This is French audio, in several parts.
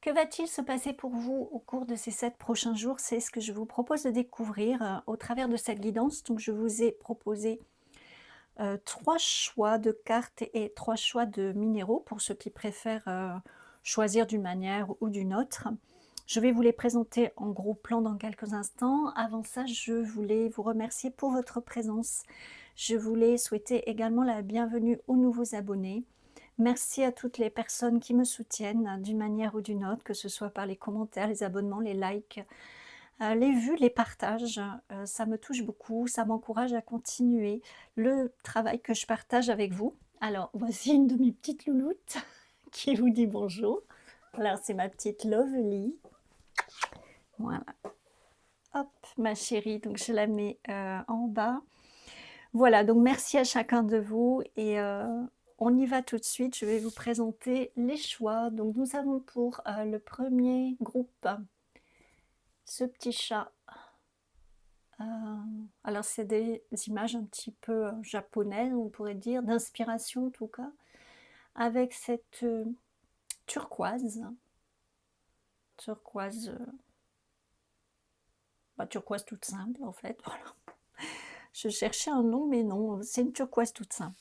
Que va-t-il se passer pour vous au cours de ces 7 prochains jours? C'est ce que je vous propose de découvrir, au travers de cette guidance. Donc je vous ai proposé, 3 choix de cartes et 3 choix de minéraux pour ceux qui préfèrent, choisir d'une manière ou d'une autre. Je vais vous les présenter en gros plan dans quelques instants. Avant ça, je voulais vous remercier pour votre présence. Je voulais souhaiter également la bienvenue aux nouveaux abonnés. Merci à toutes les personnes qui me soutiennent d'une manière ou d'une autre, que ce soit par les commentaires, les abonnements, les likes, les vues, les partages. Ça me touche beaucoup, ça m'encourage à continuer le travail que je partage avec vous. Alors, voici une de mes petites louloutes qui vous dit bonjour. Alors, c'est ma petite Lovely. Voilà. Hop, ma chérie, donc je la mets en bas. Voilà, donc merci à chacun de vous et on y va tout de suite. Je vais vous présenter les choix. Donc nous avons pour le premier groupe ce petit chat. Alors c'est des images un petit peu japonaises, on pourrait dire, d'inspiration en tout cas, avec cette turquoise. Turquoise, turquoise toute simple en fait. Voilà. Je cherchais un nom, mais non, c'est une turquoise toute simple.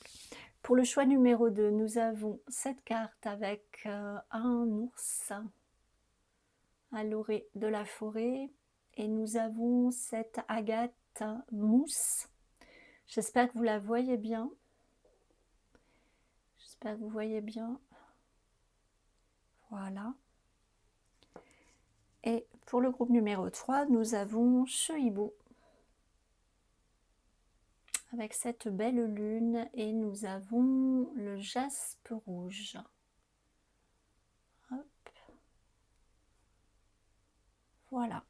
Pour le choix numéro 2, nous avons cette carte avec un ours à l'orée de la forêt et nous avons cette agate mousse. J'espère que vous la voyez bien. J'espère que vous voyez bien. Voilà. Et pour le groupe numéro 3, nous avons ce hibou avec cette belle lune et nous avons le jaspe rouge. Hop. Voilà.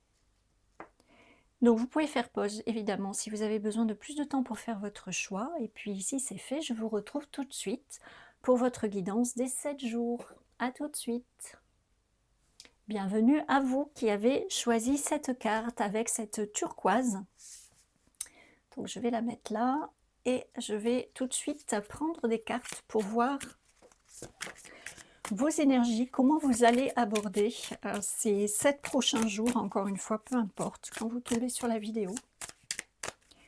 Donc vous pouvez faire pause évidemment si vous avez besoin de plus de temps pour faire votre choix. Et puis ici c'est fait, je vous retrouve tout de suite pour votre guidance des 7 jours. À tout de suite. Bienvenue à vous qui avez choisi cette carte avec cette turquoise. Donc je vais la mettre là et je vais tout de suite prendre des cartes pour voir vos énergies, comment vous allez aborder ces 7 prochains jours, encore une fois, peu importe, quand vous tombez sur la vidéo.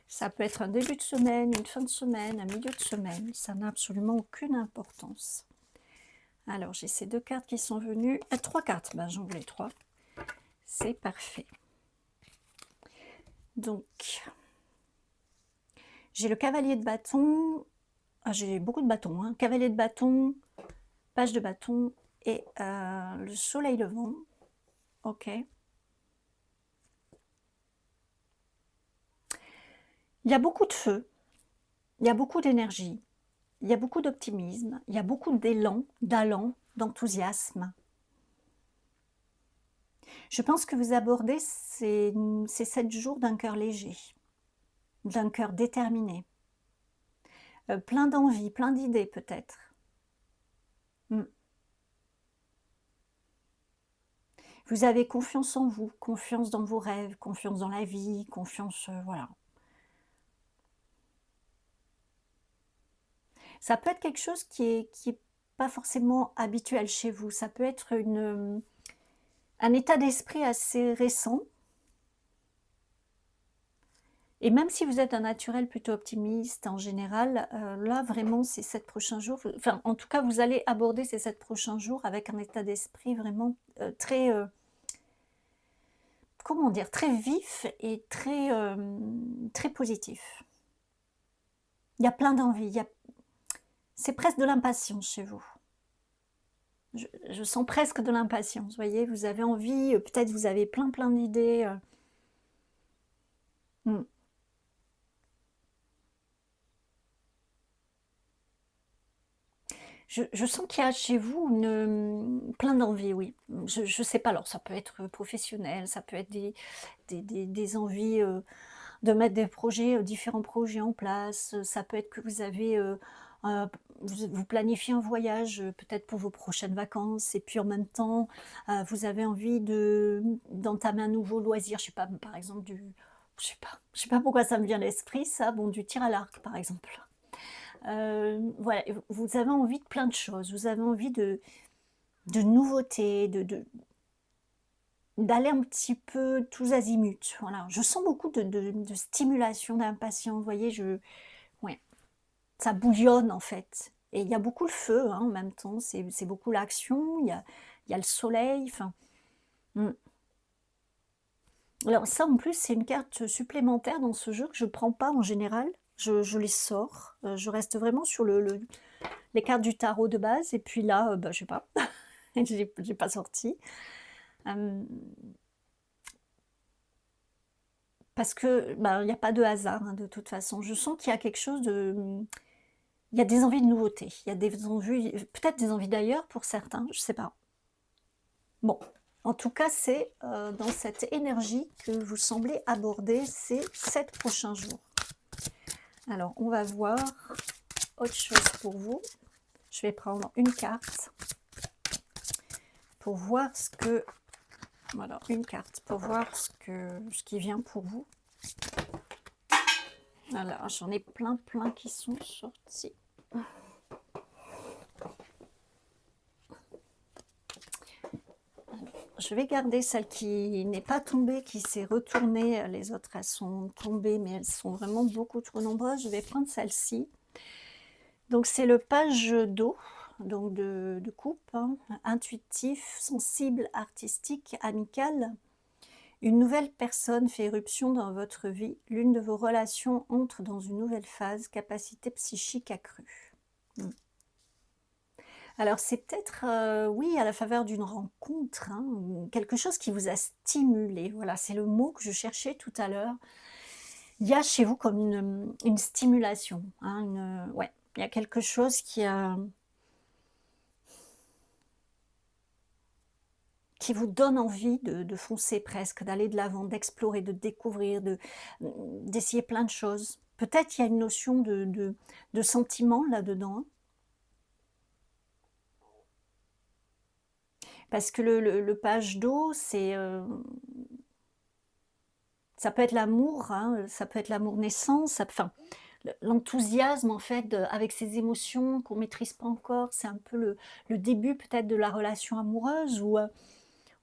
Ça peut être un début de semaine, une fin de semaine, un milieu de semaine, ça n'a absolument aucune importance. Alors, j'ai ces 2 cartes qui sont venues, 3 cartes, ben, j'en voulais 3, c'est parfait. Donc, j'ai le cavalier de bâton, j'ai beaucoup de bâtons, hein, cavalier de bâton, page de bâton et le soleil levant. Ok. Il y a beaucoup de feu, il y a beaucoup d'énergie, il y a beaucoup d'optimisme, il y a beaucoup d'élan, d'allant, d'enthousiasme. Je pense que vous abordez ces 7 jours d'un cœur léger, d'un cœur déterminé, plein d'envie, plein d'idées peut-être. Vous avez confiance en vous, confiance dans vos rêves, confiance dans la vie, confiance, voilà. Ça peut être quelque chose qui est pas forcément habituel chez vous. Ça peut être un état d'esprit assez récent. Et même si vous êtes un naturel plutôt optimiste en général, là vraiment ces 7 prochains jours, enfin en tout cas vous allez aborder ces 7 prochains jours avec un état d'esprit vraiment très, comment dire, très vif et très, très positif. Il y a plein d'envie, c'est presque de l'impatience chez vous. Je sens presque de l'impatience, vous voyez, vous avez envie, peut-être vous avez plein d'idées. Je sens qu'il y a chez vous plein d'envie, oui. Je ne sais pas, alors ça peut être professionnel, ça peut être des envies de mettre des projets, différents projets en place, ça peut être que vous avez, vous planifiez un voyage peut-être pour vos prochaines vacances et puis en même temps, vous avez envie d'entamer un nouveau loisir, je sais pas, par exemple je sais pas pourquoi ça me vient à l'esprit ça, bon du tir à l'arc par exemple. Voilà, vous avez envie de plein de choses, vous avez envie de nouveautés, d'aller un petit peu tous azimuts, voilà. Je sens beaucoup de stimulation, d'impatience, vous voyez? Ouais, ça bouillonne, en fait, et il y a beaucoup le feu, hein, en même temps, c'est beaucoup l'action, il y a le soleil, enfin, mmh. Alors ça, en plus, c'est une carte supplémentaire dans ce jeu que je prends pas en général. Je les sors, je reste vraiment sur les cartes du tarot de base et puis là, bah, je sais pas, j'ai pas sorti. Hem, Parce que, bah, il y a pas de hasard, hein, de toute façon. Je sens qu'il y a quelque chose de, il y a des envies de nouveauté, il y a des envies, peut-être des envies d'ailleurs pour certains, je sais pas. Bon, en tout cas, c'est, dans cette énergie que vous semblez aborder ces 7 prochains jours. Alors, on va voir autre chose pour vous. Je vais prendre une carte pour voir ce que... Voilà, une carte pour voir ce qui vient pour vous. Alors, j'en ai plein qui sont sortis. Je vais garder celle qui n'est pas tombée, qui s'est retournée. Les autres, elles sont tombées, mais elles sont vraiment beaucoup trop nombreuses. Je vais prendre celle-ci. Donc, c'est le page d'eau, donc de coupe, hein. Intuitif, sensible, artistique, amical. Une nouvelle personne fait éruption dans votre vie. L'une de vos relations entre dans une nouvelle phase. Capacité psychique accrue. Alors, c'est peut-être, oui, à la faveur d'une rencontre, hein, ou quelque chose qui vous a stimulé. Voilà, c'est le mot que je cherchais tout à l'heure. Il y a chez vous comme une stimulation, hein, ouais, il y a quelque chose qui vous donne envie de foncer presque, d'aller de l'avant, d'explorer, de découvrir, d'essayer plein de choses. Peut-être il y a une notion de sentiment là-dedans, hein. Parce que le page d'eau, ça peut être l'amour, hein, ça peut être l'amour naissant, enfin, l'enthousiasme en fait, avec ces émotions qu'on maîtrise pas encore. C'est un peu le début peut-être de la relation amoureuse où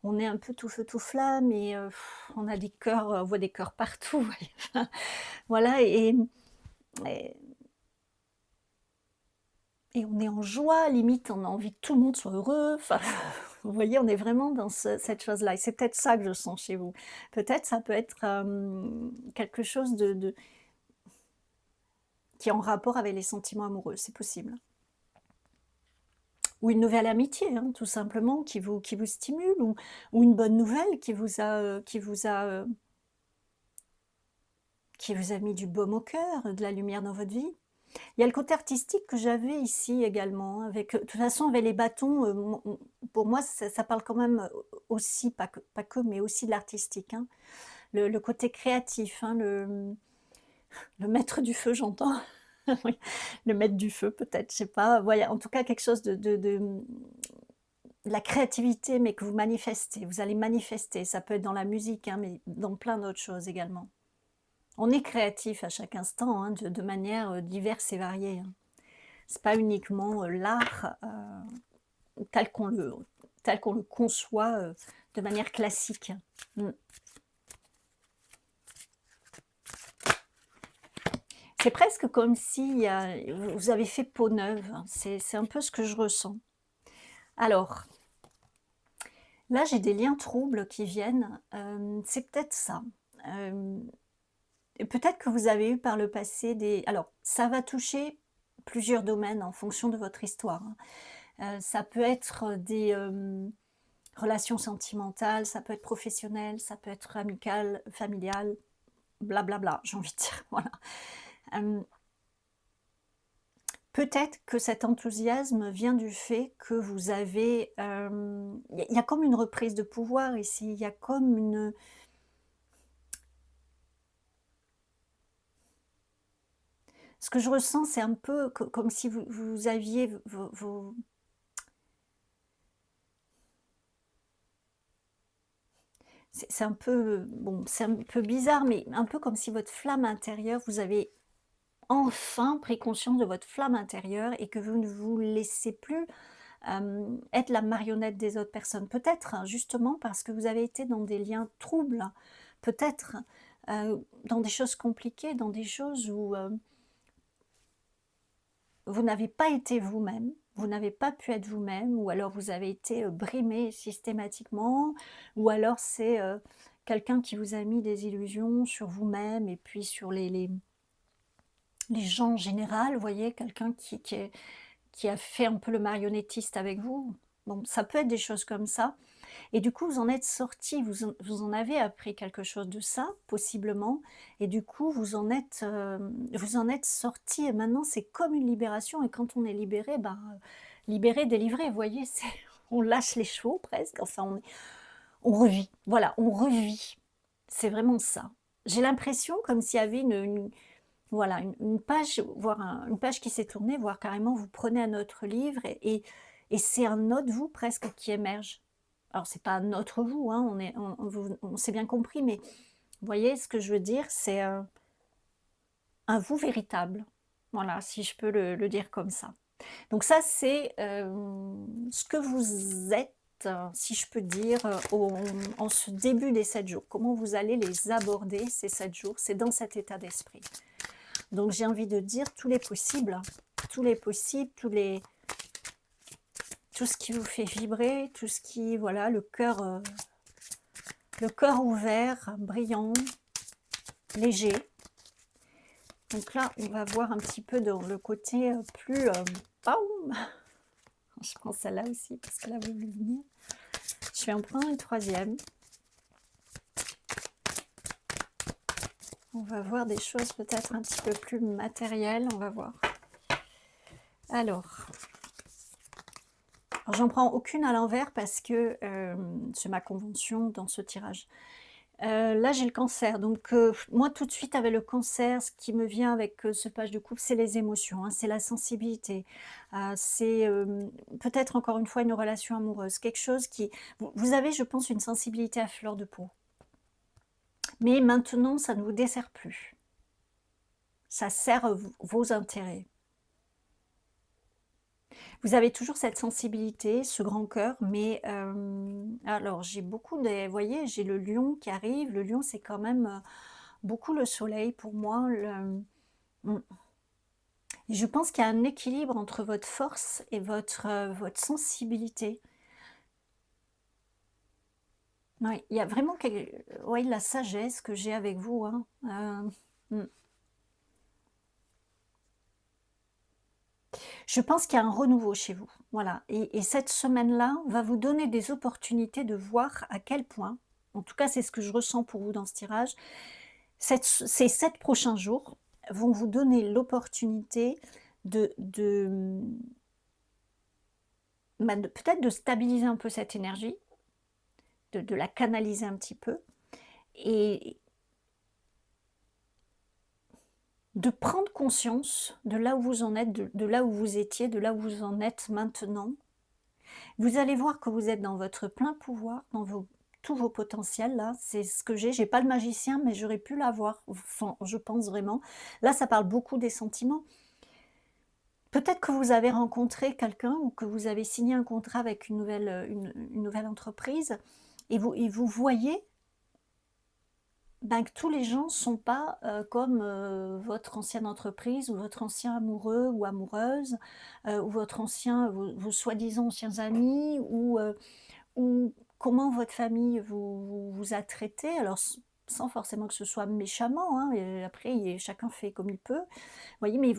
on est un peu tout feu tout flamme et on a des cœurs, on voit des cœurs partout. Vous voyez. Enfin, voilà, et, et on est en joie, limite on a envie que tout le monde soit heureux. Enfin, vous voyez, on est vraiment dans cette chose-là. Et c'est peut-être ça que je sens chez vous. Peut-être ça peut être quelque chose qui est en rapport avec les sentiments amoureux, c'est possible. Ou une nouvelle amitié, hein, tout simplement, qui vous stimule, ou une bonne nouvelle qui vous a mis du baume au cœur, de la lumière dans votre vie. Il y a le côté artistique que j'avais ici également, avec, de toute façon, avec les bâtons, pour moi, ça parle quand même aussi, pas que, mais aussi de l'artistique, hein. Le côté créatif, hein, le maître du feu, j'entends. Oui, le maître du feu, peut-être, je sais pas. Voilà, en tout cas, quelque chose de la créativité, mais que vous manifestez. Vous allez manifester. Ça peut être dans la musique, hein, mais dans plein d'autres choses également. On est créatif à chaque instant, hein, de manière diverse et variée, hein. C'est pas uniquement l'art tel qu'on le conçoit de manière classique. Mm. C'est presque comme si vous avez fait peau neuve, hein. C'est un peu ce que je ressens. Alors, là, j'ai des liens troubles qui viennent. C'est peut-être ça. Peut-être que vous avez eu par le passé des... Alors, ça va toucher plusieurs domaines en fonction de votre histoire, hein. Ça peut être des relations sentimentales, ça peut être professionnel, ça peut être amical, familial, blablabla, j'ai envie de dire. Voilà. Peut-être que cet enthousiasme vient du fait que vous avez... Il y a comme une reprise de pouvoir ici, il y a comme une... Ce que je ressens, c'est un peu comme si vous aviez vos... C'est un peu, bon, c'est un peu bizarre, mais un peu comme si votre flamme intérieure, vous avez enfin pris conscience de votre flamme intérieure et que vous ne vous laissez plus être la marionnette des autres personnes. Peut-être, hein, justement, parce que vous avez été dans des liens troubles, peut-être, dans des choses compliquées, dans des choses où vous n'avez pas été vous-même, vous n'avez pas pu être vous-même, ou alors vous avez été brimé systématiquement, ou alors c'est quelqu'un qui vous a mis des illusions sur vous-même et puis sur les gens en général, vous voyez, quelqu'un qui a fait un peu le marionnettiste avec vous. Bon, ça peut être des choses comme ça. Et du coup, vous en êtes sorti, vous en avez appris quelque chose de ça, possiblement, et du coup, vous en êtes sorti, et maintenant, c'est comme une libération, et quand on est libéré, ben, libéré, délivré, vous voyez, on lâche les chevaux presque, enfin, on revit, voilà, on revit. C'est vraiment ça. J'ai l'impression comme s'il y avait voilà, une page, voire une page qui s'est tournée, voire carrément vous prenez un autre livre et c'est un autre vous presque qui émerge. Alors c'est pas un autre vous, hein, on s'est bien compris, mais vous voyez ce que je veux dire, c'est un vous véritable. Voilà, si je peux le dire comme ça. Donc ça, c'est ce que vous êtes, si je peux dire, en ce début des 7 jours. Comment vous allez les aborder ces 7 jours, c'est dans cet état d'esprit. Donc j'ai envie de dire tous les possibles, tout ce qui vous fait vibrer, tout ce qui, voilà, le cœur ouvert, brillant, léger. Donc là, on va voir un petit peu dans le côté plus... Baum. Je prends celle-là aussi, parce que là, vous voulez venir. Je vais en prendre une troisième. On va voir des choses peut-être un petit peu plus matérielles, on va voir. Alors j'en prends aucune à l'envers parce que c'est ma convention dans ce tirage. Là, j'ai le cancer. Donc, moi, tout de suite, avec le cancer, ce qui me vient avec ce page de coupe, c'est les émotions, hein, c'est la sensibilité. C'est peut-être, encore une fois, une relation amoureuse. Quelque chose qui... Vous avez, je pense, une sensibilité à fleur de peau. Mais maintenant, ça ne vous dessert plus. Ça sert vos intérêts. Vous avez toujours cette sensibilité, ce grand cœur, mais alors j'ai beaucoup de... Vous voyez, j'ai le lion qui arrive. Le lion, c'est quand même beaucoup le soleil pour moi. Et je pense qu'il y a un équilibre entre votre force et votre sensibilité. Ouais, il y a vraiment ouais, la sagesse que j'ai avec vous. Hein. Je pense qu'il y a un renouveau chez vous. Voilà. Et cette semaine-là va vous donner des opportunités de voir à quel point, en tout cas c'est ce que je ressens pour vous dans ce tirage, ces 7 prochains jours vont vous donner l'opportunité peut-être de stabiliser un peu cette énergie, de la canaliser un petit peu, et de prendre conscience de là où vous en êtes, de là où vous étiez, de là où vous en êtes maintenant. Vous allez voir que vous êtes dans votre plein pouvoir, dans tous vos potentiels, là, c'est ce que j'ai pas le magicien, mais j'aurais pu l'avoir, enfin, je pense vraiment. Là, ça parle beaucoup des sentiments. Peut-être que vous avez rencontré quelqu'un ou que vous avez signé un contrat avec une nouvelle entreprise et vous voyez ben, que tous les gens ne sont pas comme votre ancienne entreprise ou votre ancien amoureux ou amoureuse ou vos soi-disant anciens amis ou comment votre famille vous a traité, alors sans forcément que ce soit méchamment, hein, et après chacun fait comme il peut, vous voyez, mais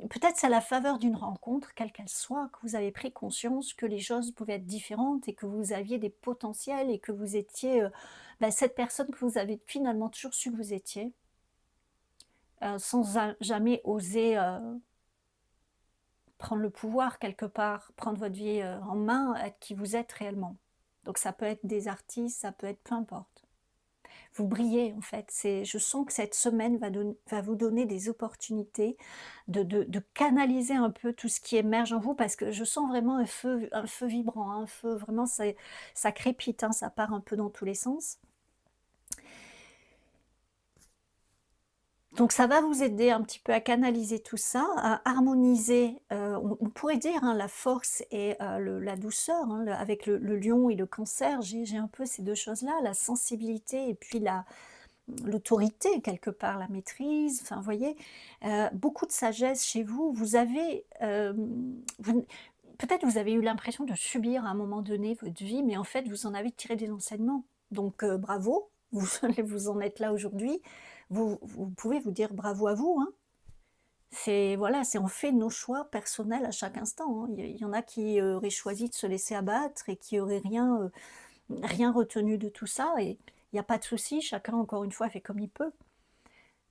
peut-être c'est à la faveur d'une rencontre, quelle qu'elle soit, que vous avez pris conscience que les choses pouvaient être différentes et que vous aviez des potentiels et que vous étiez ben, cette personne que vous avez finalement toujours su que vous étiez, sans jamais oser prendre le pouvoir quelque part, prendre votre vie en main, être qui vous êtes réellement. Donc ça peut être des artistes, ça peut être peu importe. Vous brillez en fait. Je sens que cette semaine va vous donner des opportunités de canaliser un peu tout ce qui émerge en vous, parce que je sens vraiment un feu vibrant, hein, un feu vraiment, ça crépite, hein, ça part un peu dans tous les sens. Donc ça va vous aider un petit peu à canaliser tout ça, à harmoniser, on pourrait dire, hein, la force et la douceur, hein, avec le lion et le cancer. J'ai un peu ces 2 choses-là, la sensibilité et puis l'autorité quelque part, la maîtrise, enfin vous voyez? Beaucoup de sagesse chez vous. Vous avez, vous peut-être vous avez eu l'impression de subir à un moment donné votre vie, mais en fait vous en avez tiré des enseignements. Donc bravo, vous en êtes là aujourd'hui. Vous pouvez vous dire bravo à vous, hein. C'est voilà, c'est on fait nos choix personnels à chaque instant, hein. Il y en a qui auraient choisi de se laisser abattre et qui auraient rien retenu de tout ça et il y a pas de souci, chacun encore une fois fait comme il peut.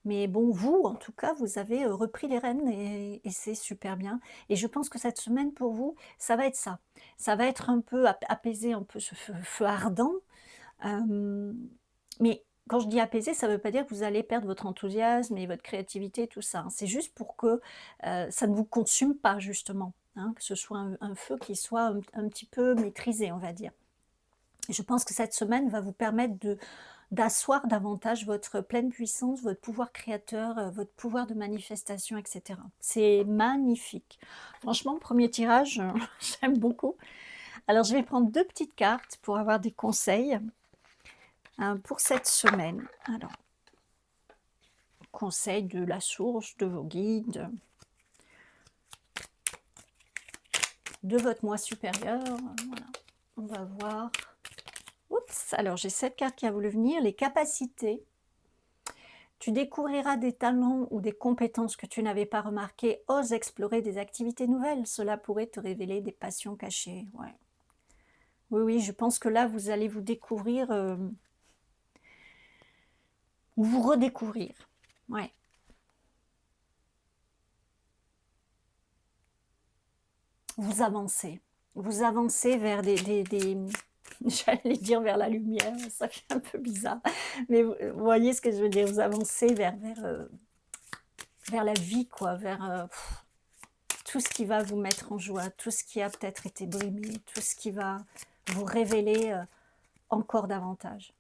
Mais bon, vous, en tout cas, vous avez, repris les rênes et c'est super bien et je pense que cette semaine pour vous, ça va être ça. Ça va être un peu apaiser un peu ce feu ardent. Hem, mais quand je dis apaiser, ça ne veut pas dire que vous allez perdre votre enthousiasme et votre créativité, tout ça, hein. C'est juste pour que, ça ne vous consume pas justement, hein, que ce soit un feu qui soit un petit peu maîtrisé, on va dire. Et je pense que cette semaine va vous permettre d'asseoir davantage votre pleine puissance, votre pouvoir créateur, votre pouvoir de manifestation et cetera. C'est magnifique. Franchement, premier tirage, j'aime beaucoup. Alors je vais prendre 2 petites cartes pour avoir des conseils. Pour cette semaine. Alors, conseil de la source, de vos guides, de votre moi supérieur. Voilà, on va voir. Oups, alors j'ai cette carte qui a voulu venir, les capacités. Tu découvriras des talents ou des compétences que tu n'avais pas remarquées. Ose explorer des activités nouvelles. Cela pourrait te révéler des passions cachées. Ouais. Oui, oui, je pense que là, vous allez vous découvrir ou vous redécouvrir. Ouais. Vous avancez. Vous avancez vers j'allais dire vers la lumière, ça fait un peu bizarre. Mais vous voyez ce que je veux dire? Vous avancez vers la vie, quoi, vers, tout ce qui va vous mettre en joie, tout ce qui a peut-être été brimé, tout ce qui va vous révéler, encore davantage.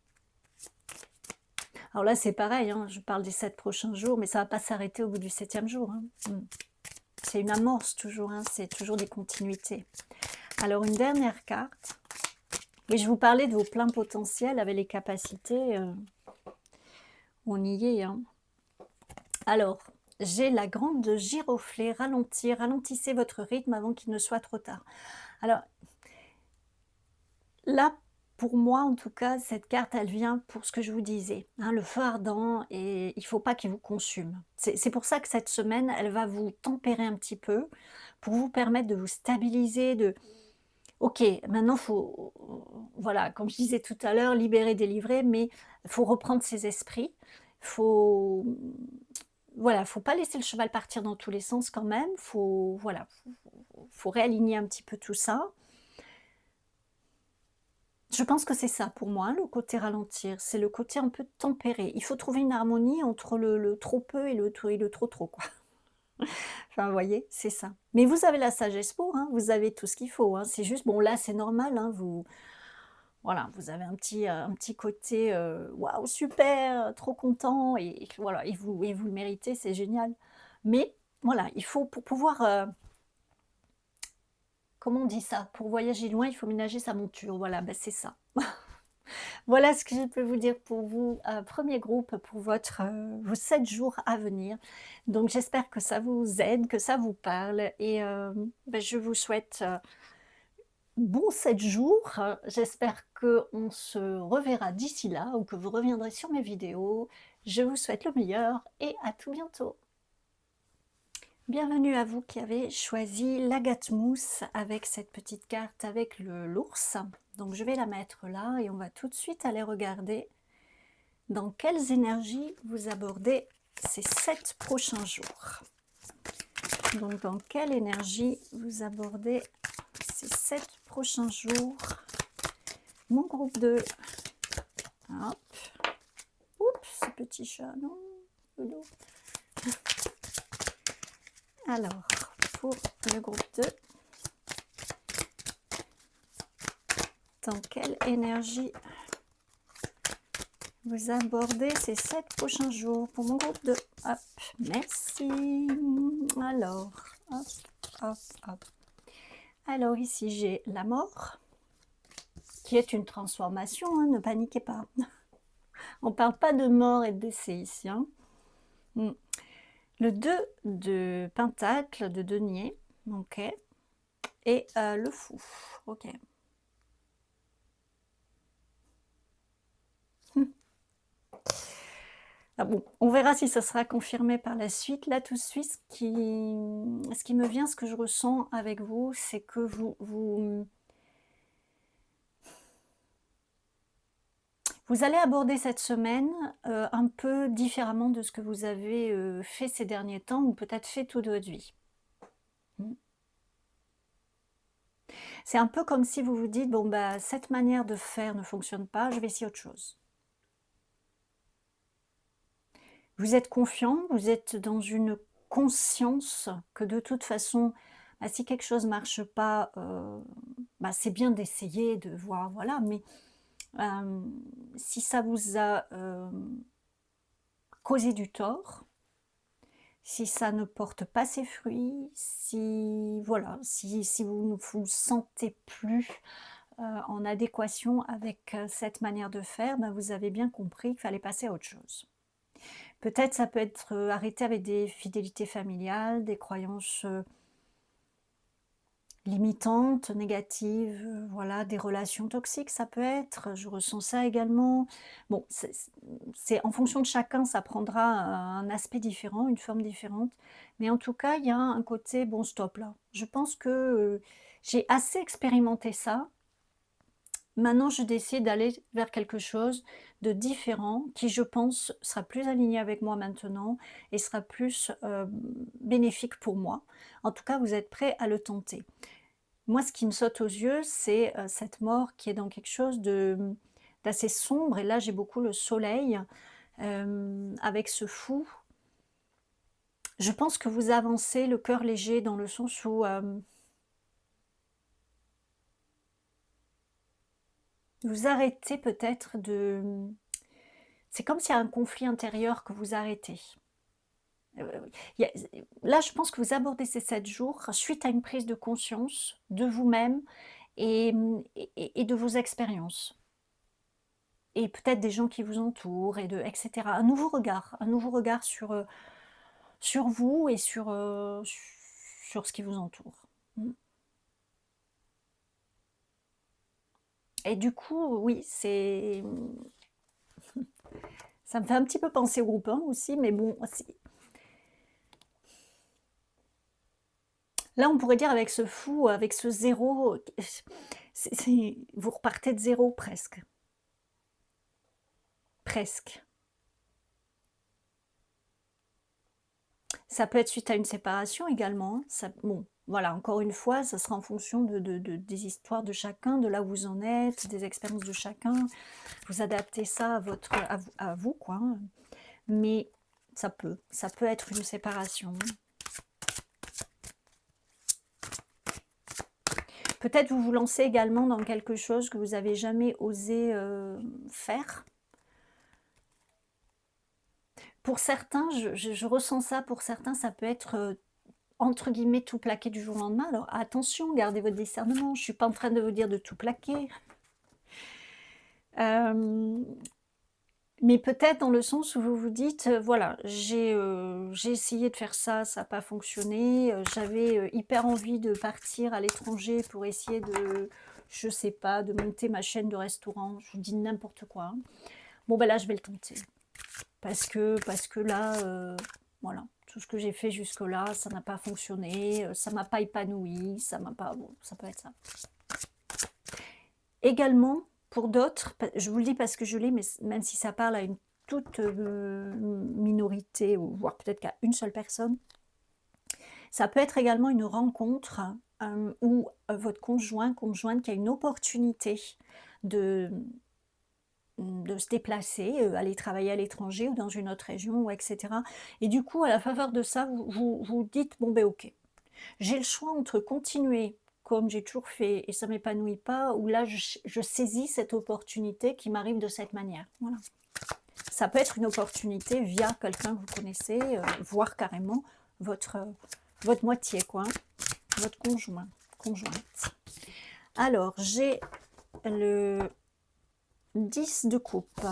Alors là, c'est pareil, hein, je parle des 7 prochains jours, mais ça va pas s'arrêter au bout du 7e jour, hein. C'est une amorce toujours, hein, c'est toujours des continuités. Alors une dernière carte. Oui, je vous parlais de vos pleins potentiels avec les capacités, on y est, hein. Alors, j'ai la grande giroflée, ralentir, ralentissez votre rythme avant qu'il ne soit trop tard. Alors, là, pour moi en tout cas, cette carte, elle vient pour ce que je vous disais, hein, le feu ardent et il ne faut pas qu'il vous consume. C'est pour ça que cette semaine, elle va vous tempérer un petit peu, pour vous permettre de vous stabiliser, OK, maintenant faut voilà, comme je disais tout à l'heure, libérer, délivrer, mais il faut reprendre ses esprits. Faut, voilà, faut pas laisser le cheval partir dans tous les sens quand même. Faut voilà, faut réaligner un petit peu tout ça. Je pense que c'est ça pour moi, le côté ralentir, c'est le côté un peu tempéré. Il faut trouver une harmonie entre le trop peu et le trop trop, quoi. Enfin, vous voyez, c'est ça. Mais vous avez la sagesse pour, hein, vous avez tout ce qu'il faut, hein. C'est juste, bon là, c'est normal, hein, voilà, vous avez un petit côté, «Waouh, super, trop content» et voilà et vous le méritez, c'est génial. Mais voilà, il faut pour pouvoir, comment on dit ça? Pour voyager loin, il faut ménager sa monture, voilà, bah, c'est ça. Voilà ce que je peux vous dire pour vous, 1er groupe pour vos 7 jours à venir. Donc j'espère que ça vous aide, que ça vous parle et bah, je vous souhaite, bon 7 jours. J'espère qu'on se reverra d'ici là ou que vous reviendrez sur mes vidéos. Je vous souhaite le meilleur et à tout bientôt. Bienvenue à vous qui avez choisi l'agate-mousse avec cette petite carte avec l'ours. Donc je vais la mettre là et on va tout de suite aller regarder dans quelles énergies vous abordez ces 7 prochains jours. Donc dans quelle énergie vous abordez ces 7 prochains jours. Mon groupe 2. Hop. Oups, ce petit chat, non. Alors, pour le groupe 2, dans quelle énergie vous aborder ces 7 prochains jours pour mon groupe de... Hop, merci. Alors, hop, hop, hop. Alors ici, j'ai la mort, qui est une transformation, hein, ne paniquez pas. On ne parle pas de mort et de décès ici. Hein. Le 2 de pentacle, de denier, ok. Et le fou, ok. Ah bon, on verra si ça sera confirmé par la suite. Là, tout de suite, ce qui me vient, ce que je ressens avec vous, c'est que vous allez aborder cette semaine un peu différemment de ce que vous avez fait ces derniers temps, ou peut-être fait toute votre vie. C'est un peu comme si vous vous dites, bon, bah, cette manière de faire ne fonctionne pas, je vais essayer autre chose. Vous êtes confiant, vous êtes dans une conscience que de toute façon, bah, si quelque chose ne marche pas, bah, c'est bien d'essayer, de voir, voilà, mais si ça vous a causé du tort, si ça ne porte pas ses fruits, si, voilà, si vous ne vous sentez plus en adéquation avec cette manière de faire, bah, vous avez bien compris qu'il fallait passer à autre chose. Peut-être ça peut être arrêté avec des fidélités familiales, des croyances limitantes, négatives, voilà, des relations toxiques, ça peut être, je ressens ça également. Bon, c'est en fonction de chacun, ça prendra un aspect différent, une forme différente, mais en tout cas, il y a un côté, bon, stop là. Je pense que j'ai assez expérimenté ça. Maintenant, je décide d'aller vers quelque chose de différent qui, je pense, sera plus aligné avec moi maintenant et sera plus bénéfique pour moi. En tout cas, vous êtes prêts à le tenter. Moi, ce qui me saute aux yeux, c'est cette mort qui est dans quelque chose d'assez sombre. Et là, j'ai beaucoup le soleil avec ce fou. Je pense que vous avancez le cœur léger dans le sens où... vous arrêtez peut-être de... C'est comme s'il y a un conflit intérieur que vous arrêtez. Là, je pense que vous abordez ces 7 jours suite à une prise de conscience de vous-même et de vos expériences. Et peut-être des gens qui vous entourent, etc. Un nouveau regard sur vous et sur ce qui vous entoure. Et du coup, oui, c'est... Ça me fait un petit peu penser au groupe 1 aussi, mais bon, là, on pourrait dire avec ce fou, avec ce zéro, vous repartez de zéro presque. Presque. Ça peut être suite à une séparation également. Bon, voilà, encore une fois, ça sera en fonction des histoires de chacun, de là où vous en êtes, des expériences de chacun. Vous adaptez ça à vous, quoi. Mais ça peut être une séparation. Peut-être vous vous lancez également dans quelque chose que vous n'avez jamais osé faire. Pour certains, je ressens ça, pour certains, ça peut être entre guillemets tout plaquer du jour au lendemain. Alors attention, gardez votre discernement, je ne suis pas en train de vous dire de tout plaquer. Mais peut-être dans le sens où vous vous dites, voilà, j'ai essayé de faire ça, ça n'a pas fonctionné, j'avais hyper envie de partir à l'étranger pour essayer de, je sais pas, de monter ma chaîne de restaurant, je vous dis n'importe quoi. Hein. Bon ben là, je vais le tenter. Parce que là, voilà, tout ce que j'ai fait jusque-là, ça n'a pas fonctionné, ça m'a pas épanoui, ça m'a pas... Bon, ça peut être ça. Également, pour d'autres, je vous le dis parce que je l'ai, mais même si ça parle à une toute minorité, ou voire peut-être qu'à une seule personne, ça peut être également une rencontre où votre conjointe qui a une opportunité de se déplacer, aller travailler à l'étranger ou dans une autre région, etc. Et du coup, à la faveur de ça, vous dites, bon ben ok, j'ai le choix entre continuer comme j'ai toujours fait et ça ne m'épanouit pas, ou là je saisis cette opportunité qui m'arrive de cette manière. Voilà. ça peut être une opportunité via quelqu'un que vous connaissez, voire carrément votre moitié, quoi, hein, votre conjointe. Alors, j'ai le 10 de coupe,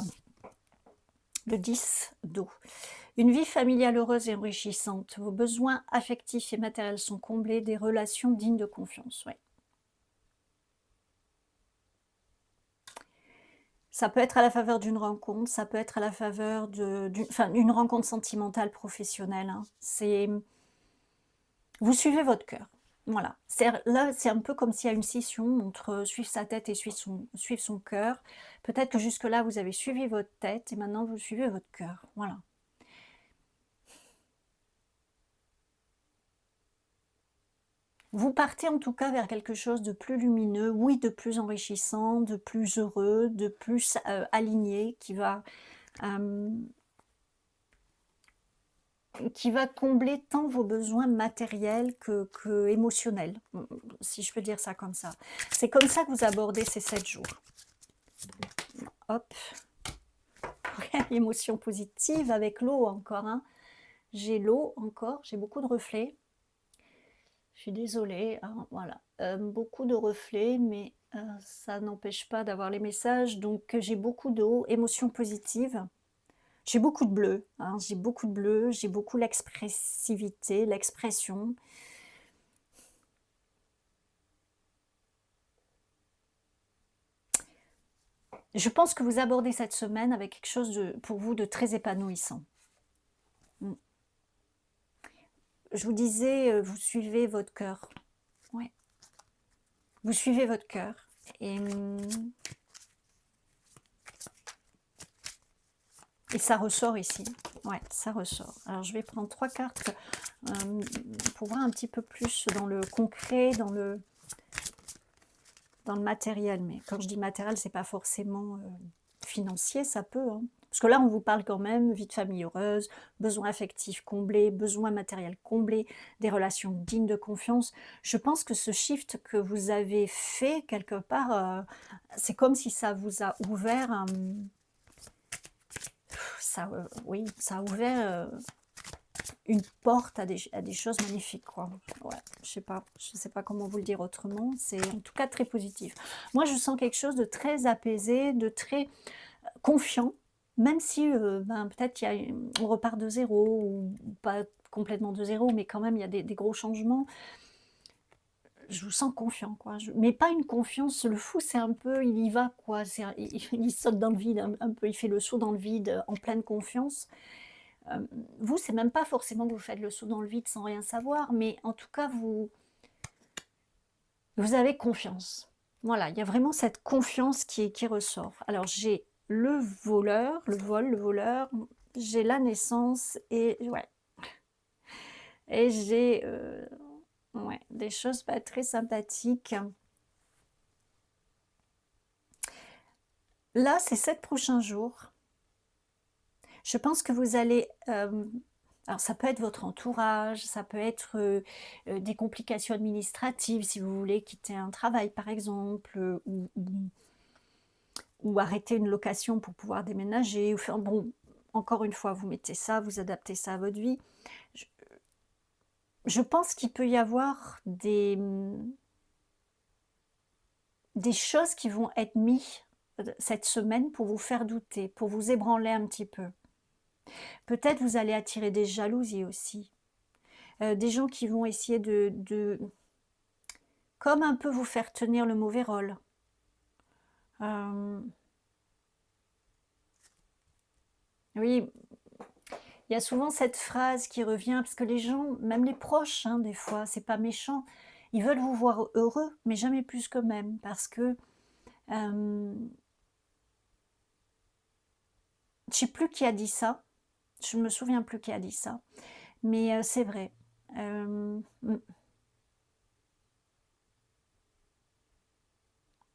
le 10 d'eau. Une vie familiale heureuse et enrichissante. Vos besoins affectifs et matériels sont comblés, des relations dignes de confiance. Ouais. Ça peut être à la faveur d'une rencontre, ça peut être à la faveur d'une rencontre sentimentale, professionnelle, hein. Vous suivez votre cœur. Voilà. Là, c'est un peu comme s'il y a une scission entre suivre sa tête et suivre son cœur. Peut-être que jusque-là, vous avez suivi votre tête et maintenant, vous suivez votre cœur. Voilà. Vous partez en tout cas vers quelque chose de plus lumineux, oui, de plus enrichissant, de plus heureux, de plus aligné, euh, qui va combler tant vos besoins matériels que émotionnels, si je peux dire ça comme ça. C'est comme ça que vous abordez ces 7 jours. Hop. Émotion positive avec l'eau encore, hein. J'ai l'eau encore, j'ai beaucoup de reflets. Je suis désolée, hein, voilà. Beaucoup de reflets, mais ça n'empêche pas d'avoir les messages. Donc j'ai beaucoup d'eau, émotion positive. J'ai beaucoup de bleu, hein, j'ai beaucoup de bleu, j'ai beaucoup l'expressivité, l'expression. Je pense que vous abordez cette semaine avec quelque chose pour vous de très épanouissant. Je vous disais, vous suivez votre cœur. Ouais. Vous suivez votre cœur. Et ça ressort ici. Ouais, ça ressort. Alors, je vais prendre 3 cartes pour voir un petit peu plus dans le concret, dans le matériel. Mais quand je dis matériel, c'est pas forcément financier, ça peut. Hein. Parce que là, on vous parle quand même vie de famille heureuse, besoins affectifs comblés, besoins matériels comblés, des relations dignes de confiance. Je pense que ce shift que vous avez fait quelque part, c'est comme si ça vous a ouvert... oui, ça a ouvert une porte à des choses magnifiques, quoi. Ouais, je sais pas comment vous le dire autrement. C'est en tout cas très positif. Moi, je sens quelque chose de très apaisé, de très confiant, même si peut-être on repart de zéro, ou pas complètement de zéro, mais quand même il y a des gros changements. Je vous sens confiant, quoi. Mais pas une confiance, le fou, c'est un peu, il y va, quoi. Il saute dans le vide un peu, il fait le saut dans le vide en pleine confiance. Vous, c'est même pas forcément que vous faites le saut dans le vide sans rien savoir, mais en tout cas, vous avez confiance. Voilà, il y a vraiment cette confiance qui ressort. Alors, j'ai le voleur, le voleur, j'ai la naissance et ouais. Et j'ai ouais, des choses pas très sympathiques. Là, ces 7 prochains jours, je pense que vous allez... alors, ça peut être votre entourage, ça peut être des complications administratives, si vous voulez quitter un travail, par exemple, ou arrêter une location pour pouvoir déménager. Enfin, bon, encore une fois, vous mettez ça, vous adaptez ça à votre vie. Je pense qu'il peut y avoir des choses qui vont être mises cette semaine pour vous faire douter, pour vous ébranler un petit peu. Peut-être vous allez attirer des jalousies aussi. Des gens qui vont essayer comme un peu vous faire tenir le mauvais rôle. Oui, il y a souvent cette phrase qui revient, parce que les gens, même les proches, hein, des fois, c'est pas méchant, ils veulent vous voir heureux, mais jamais plus qu'eux-mêmes, parce que je sais plus qui a dit ça, je me souviens plus qui a dit ça, mais c'est vrai.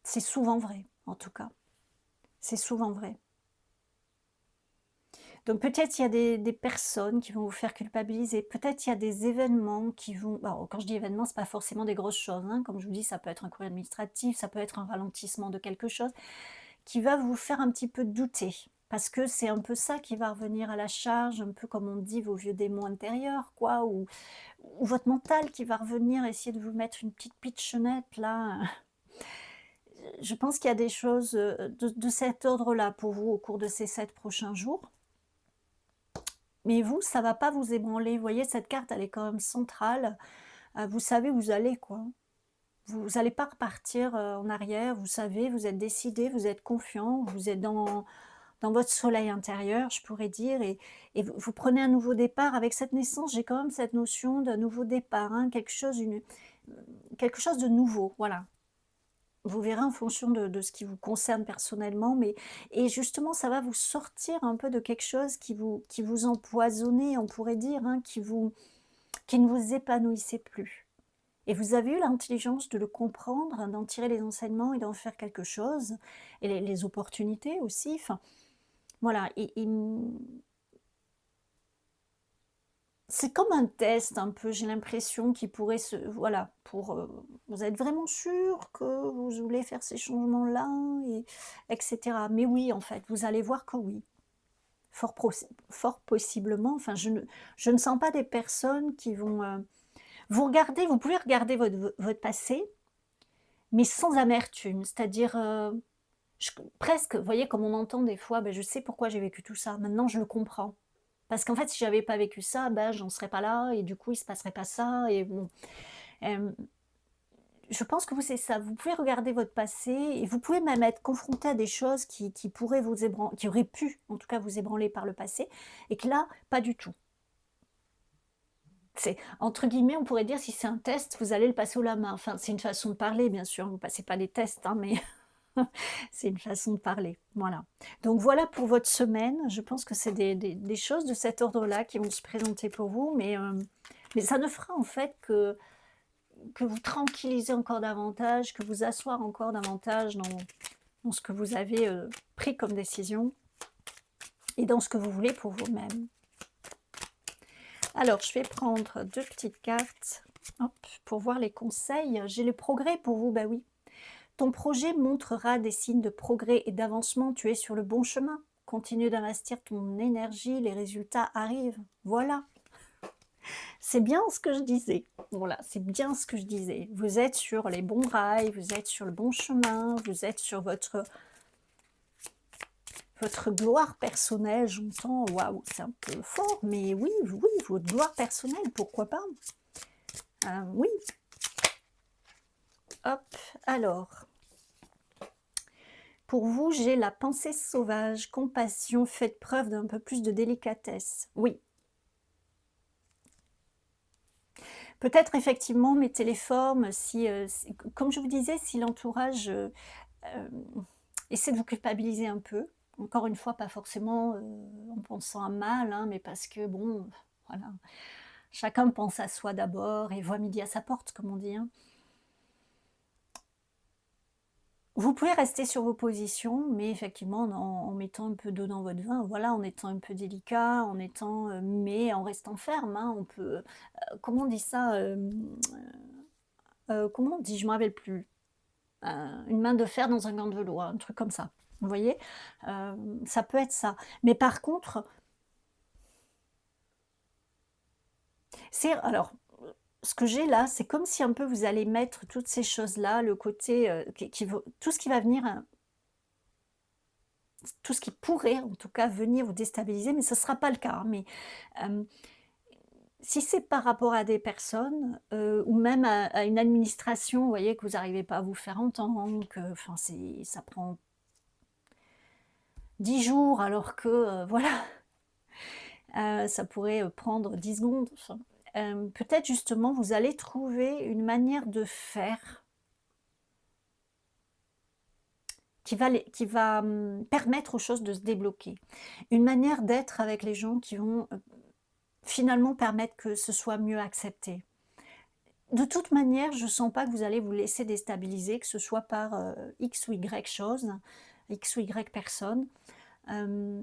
C'est souvent vrai, en tout cas. C'est souvent vrai. Donc peut-être il y a des personnes qui vont vous faire culpabiliser, peut-être il y a des événements qui vont... Alors, quand je dis événements, ce n'est pas forcément des grosses choses, hein. Comme je vous dis, ça peut être un courrier administratif, ça peut être un ralentissement de quelque chose qui va vous faire un petit peu douter. Parce que c'est un peu ça qui va revenir à la charge, un peu comme on dit vos vieux démons intérieurs quoi, ou votre mental qui va revenir essayer de vous mettre une petite pitchounette là. Je pense qu'il y a des choses, de cet ordre-là pour vous au cours de ces 7 prochains jours. Mais vous, ça va pas vous ébranler. Vous voyez, cette carte, elle est quand même centrale. Vous savez où vous allez, quoi. Vous allez pas repartir, en arrière. Vous savez, vous êtes décidé, vous êtes confiant, vous êtes dans votre soleil intérieur, je pourrais dire, et vous prenez un nouveau départ. Avec cette naissance, j'ai quand même cette notion d'un nouveau départ, hein, quelque chose de nouveau, voilà. Vous verrez en fonction de ce qui vous concerne personnellement, mais et justement, ça va vous sortir un peu de quelque chose qui vous empoisonnait, on pourrait dire, hein, qui ne vous épanouissait plus. Et vous avez eu l'intelligence de le comprendre, hein, d'en tirer les enseignements et d'en faire quelque chose, et les opportunités aussi, enfin, voilà. C'est comme un test un peu, j'ai l'impression, qui pourrait se voilà, vous êtes vraiment sûr que vous voulez faire ces changements-là et et mais oui, en fait, vous allez voir que oui, fort possiblement, enfin, je ne sens pas des personnes qui vont, vous pouvez regarder votre passé, mais sans amertume. C'est-à-dire, presque, vous voyez, comme on entend des fois: «Beh, je sais pourquoi j'ai vécu tout ça, maintenant je le comprends». Parce qu'en fait, si j'avais pas vécu ça, bah, j'en serais pas là et du coup, il se passerait pas ça et bon, hem, je pense que vous, c'est ça. Vous pouvez regarder votre passé et vous pouvez même être confronté à des choses qui pourraient qui auraient pu, en tout cas, vous ébranler par le passé et que là, pas du tout. C'est entre guillemets, on pourrait dire si c'est un test, vous allez le passer haut la main. Enfin, c'est une façon de parler, bien sûr, vous passez pas des tests, hein, mais c'est une façon de parler, voilà. Donc voilà pour votre semaine. Je pense que c'est des choses de cet ordre-là qui vont se présenter pour vous, mais ça ne fera en fait que vous tranquilliser encore davantage, que vous asseoir encore davantage dans ce que vous avez, pris comme décision et dans ce que vous voulez pour vous-même. Alors, je vais prendre 2 petites cartes, hop, pour voir les conseils. J'ai le progrès pour vous, bah oui. Ton projet montrera des signes de progrès et d'avancement, tu es sur le bon chemin. Continue d'investir ton énergie, les résultats arrivent. Voilà, c'est bien ce que je disais. Voilà, c'est bien ce que je disais. Vous êtes sur les bons rails, vous êtes sur le bon chemin, vous êtes sur votre gloire personnelle. J'entends, waouh, c'est un peu fort, mais oui, oui, votre gloire personnelle, pourquoi pas. Oui. Hop, alors. Pour vous, j'ai la pensée sauvage, compassion, faites preuve d'un peu plus de délicatesse. Oui. Peut-être effectivement, mettez les formes, comme je vous disais, si l'entourage essaie de vous culpabiliser un peu, encore une fois, pas forcément en pensant à mal, hein, mais parce que, bon, voilà, chacun pense à soi d'abord et voit midi à sa porte, comme on dit, hein. Vous pouvez rester sur vos positions, mais effectivement en mettant un peu d'eau dans votre vin, voilà, en étant un peu délicat, mais en restant ferme, hein. On peut, comment on dit ça? Comment on dit? Je me rappelle plus. Une main de fer dans un gant de velours, un truc comme ça. Vous voyez? Ça peut être ça. Mais par contre, alors, ce que j'ai là, c'est comme si un peu vous allez mettre toutes ces choses-là, le côté, tout ce qui va venir, tout ce qui pourrait en tout cas venir vous déstabiliser, mais ce ne sera pas le cas, hein, mais hem, si c'est par rapport à des personnes, ou même à une administration, vous voyez, que vous n'arrivez pas à vous faire entendre, que enfin ça prend 10 jours alors que, voilà, ça pourrait, prendre 10 secondes, enfin, peut-être justement vous allez trouver une manière de faire qui va permettre aux choses de se débloquer. Une manière d'être avec les gens qui vont, finalement permettre que ce soit mieux accepté. De toute manière, je ne sens pas que vous allez vous laisser déstabiliser, que ce soit par, X ou Y chose, X ou Y personne. Hem,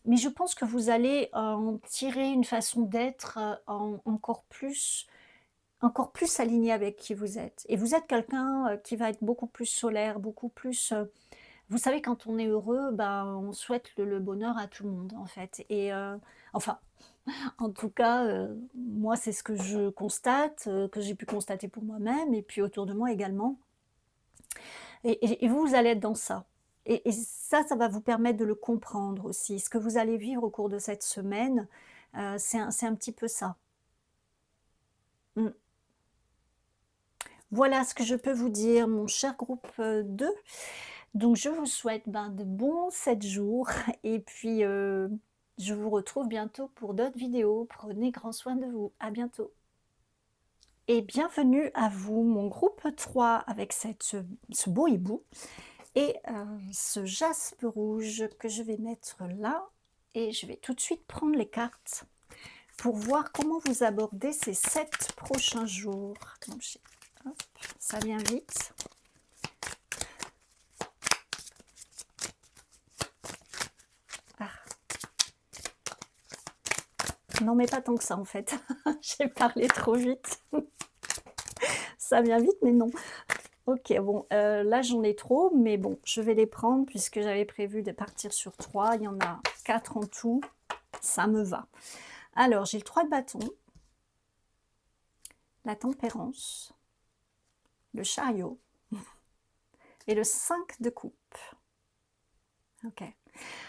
mais je pense que vous allez en tirer une façon d'être, encore plus aligné avec qui vous êtes. Et vous êtes quelqu'un, qui va être beaucoup plus solaire, beaucoup plus, Vous savez, quand on est heureux, ben, on souhaite le bonheur à tout le monde, en fait et enfin, en tout cas, moi, c'est ce que je constate, que j'ai pu constater pour moi-même et puis autour de moi également et vous, vous allez être dans ça et ça, ça va vous permettre de le comprendre aussi. Ce que vous allez vivre au cours de cette semaine, c'est un petit peu ça. Mmh. Voilà ce que je peux vous dire, mon cher groupe, 2. Donc je vous souhaite, ben, de bons 7 jours et puis, je vous retrouve bientôt pour d'autres vidéos. Prenez grand soin de vous. À bientôt et bienvenue à vous, mon groupe 3 avec ce beau hibou et ce jaspe rouge que je vais mettre là et je vais tout de suite prendre les cartes pour voir comment vous abordez ces 7 prochains jours. Donc hop, ça vient vite. Ah, non mais pas tant que ça en fait, j'ai parlé trop vite. Ça vient vite mais non. OK, bon, là j'en ai trop, mais bon, je vais les prendre puisque j'avais prévu de partir sur 3. Il y en a 4 en tout, ça me va. Alors j'ai le 3 de bâton, la tempérance, le chariot et le 5 de coupe. OK.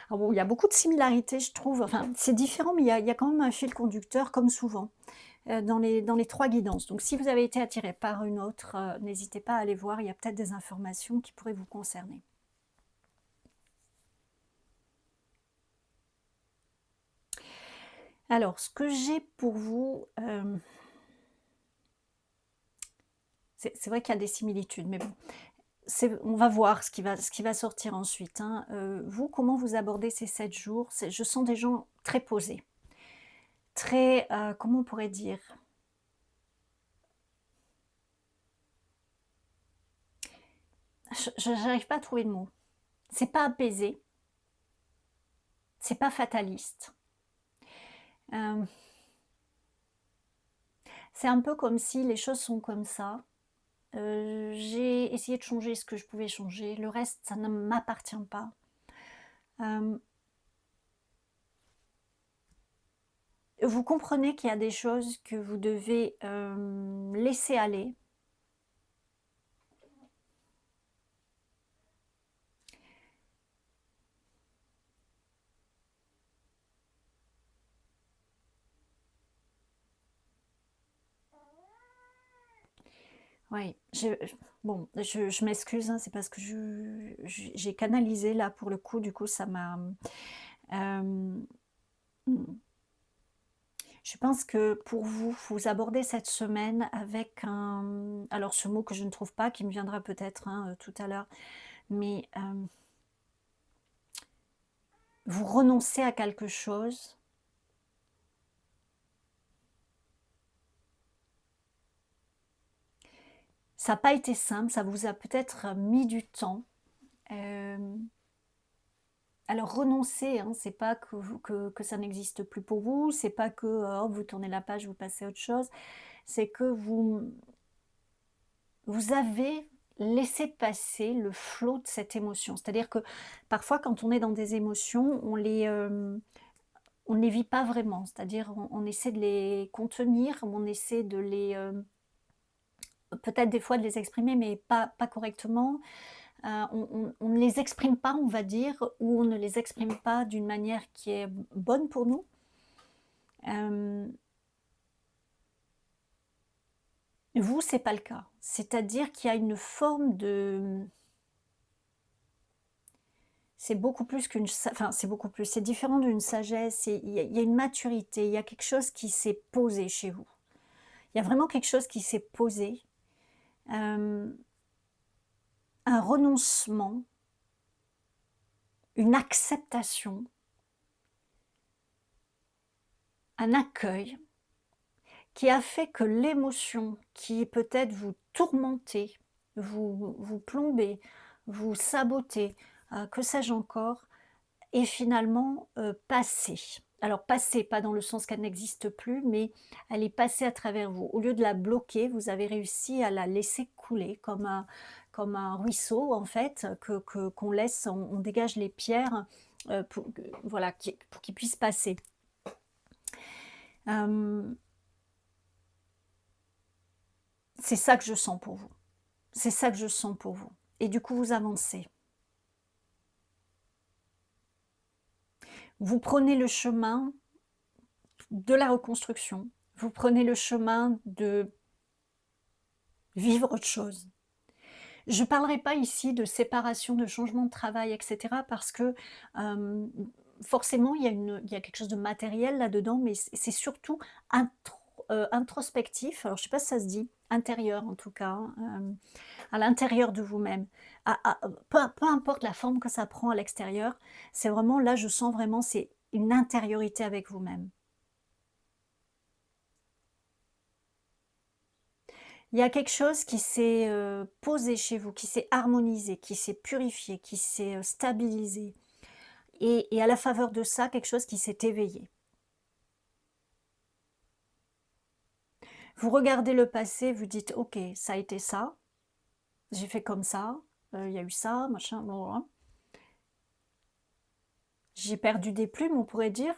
Alors bon, il y a beaucoup de similarités, je trouve, enfin, c'est différent, mais il y a quand même un fil conducteur comme souvent, dans les 3 guidances. Donc si vous avez été attiré par une autre, n'hésitez pas à aller voir, il y a peut-être des informations qui pourraient vous concerner. Alors, ce que j'ai pour vous, c'est vrai qu'il y a des similitudes, mais bon, on va voir ce qui va sortir ensuite, hein. Vous, comment vous abordez ces 7 jours? Je sens des gens très posés, très, comment on pourrait dire? Je n'arrive pas à trouver le mot. C'est pas apaisé, c'est pas fataliste. Hem, c'est un peu comme si les choses sont comme ça. J'ai essayé de changer ce que je pouvais changer, le reste, ça ne m'appartient pas. Hem, vous comprenez qu'il y a des choses que vous devez, laisser aller. Oui, bon, je m'excuse, hein, c'est parce que j'ai canalisé là pour le coup, du coup ça m'a, hem, mmh, je pense que pour vous, vous abordez cette semaine avec alors ce mot que je ne trouve pas, qui me viendra peut-être, hein, tout à l'heure, mais, vous renoncez à quelque chose. Ça n'a pas été simple, ça vous a peut-être mis du temps. Hem, alors renoncer, hein, c'est pas que ça n'existe plus pour vous, c'est pas que, hop, vous tournez la page, vous passez à autre chose. C'est que vous avez laissé passer le flot de cette émotion. C'est-à-dire que parfois quand on est dans des émotions, on ne les vit pas vraiment. C'est-à-dire on essaie de les contenir, on essaie de les, peut-être des fois de les exprimer mais pas correctement. On ne les exprime pas, on va dire, ou on ne les exprime pas d'une manière qui est bonne pour nous. Hem, vous, c'est pas le cas. C'est-à-dire qu'il y a une forme de c'est beaucoup plus qu'une sa enfin, c'est beaucoup plus, c'est différent d'une sagesse et il y a une maturité, il y a quelque chose qui s'est posé chez vous. Il y a vraiment quelque chose qui s'est posé, hem, un renoncement, une acceptation, un accueil qui a fait que l'émotion qui peut-être vous tourmentait, vous plombait, vous sabotait, que sais-je encore, est finalement, passée. Alors passée, pas dans le sens qu'elle n'existe plus, mais elle est passée à travers vous. Au lieu de la bloquer, vous avez réussi à la laisser couler comme un ruisseau en fait, qu'on laisse, on dégage les pierres, voilà, pour qu'ils puissent passer. Hem, c'est ça que je sens pour vous. C'est ça que je sens pour vous et du coup, vous avancez. Vous prenez le chemin de la reconstruction, vous prenez le chemin de vivre autre chose. Je ne parlerai pas ici de séparation, de changement de travail et cetera parce que, hem, forcément il y a quelque chose de matériel là-dedans, mais c'est surtout introspectif. Alors je ne sais pas si ça se dit, intérieur en tout cas, hein, à l'intérieur de vous-même. Peu importe la forme que ça prend à l'extérieur, c'est vraiment là je sens vraiment c'est une intériorité avec vous-même. Il y a quelque chose qui s'est, posé chez vous, qui s'est harmonisé, qui s'est purifié, qui s'est, stabilisé et à la faveur de ça, quelque chose qui s'est éveillé. Vous regardez le passé, vous dites: «OK, ça a été ça, j'ai fait comme ça, il y a eu ça, machin, bon, j'ai perdu des plumes», on pourrait dire,